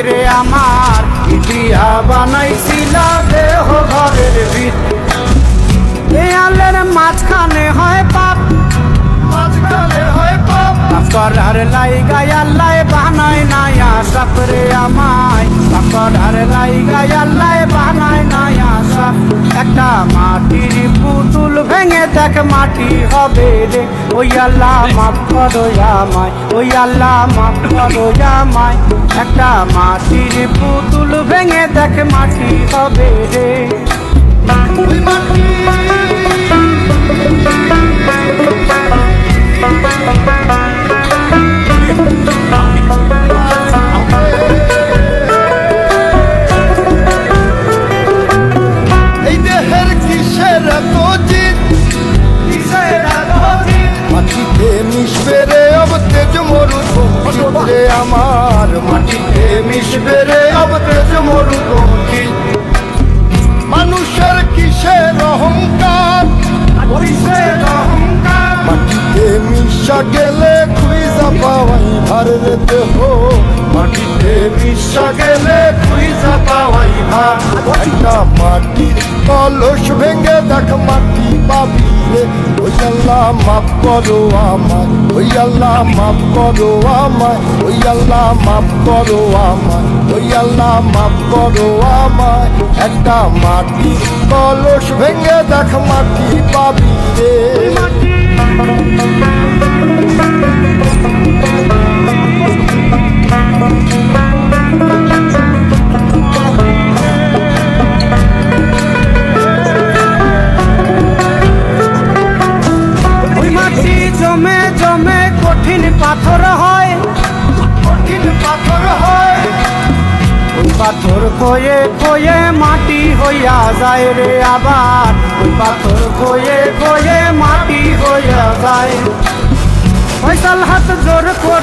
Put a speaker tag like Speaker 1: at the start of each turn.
Speaker 1: রে আমার ইটিয়া বানাইছিলা দেহ ঘরের ভিত দেয়ালের মাঝখানে হয় পাপ করার লাইগায় আল্লাহ বানায় নাই আশাপ রে আমায় করার লাইগায় আল্লাহ বানায় নাই আশা একটা মাটির পুতুল ভেঙে দেখ মাটি হবে রে ওই আল্লাহ মাফ করো আমায় ওই আল্লাহ মাফ করো আমায় একটা মাটির পুতুল ভেঙে দেখ মাটি হবে রে ওই মাটি মাটিতে মিশবে রে অব তেজ মরুভূমি আমার মাটিতে মিশবে রে অব তেজ মরুভূমি মানুষের কিসের অহংকার মাটিতে মিশা গেলে খুঁজা পাওয়াই ভারের দেহ মাটিতে মিশা গেলে খুঁজা পাওয়াই ভার একটা মাটির কলস ভেঙে দেখ মাটি পাবি রে ওই আল্লাহ মাফ করো আমায় ওই আল্লাহ মাফ করো আমায় ওই আল্লাহ মাফ করো আমায় ওই আল্লাহ মাফ করো আমায় একটা মাটি কলস ভেঙে দেখ মাটি পাবি রে জমে জমে কঠিন পাথর হয় ওই পাথর কয়ে কয়ে মাটি হইয়া যায় রে আবার ওই পাথর কয়ে কয়ে মাটি হইয়া যায় ফয়সাল হাত জোর করে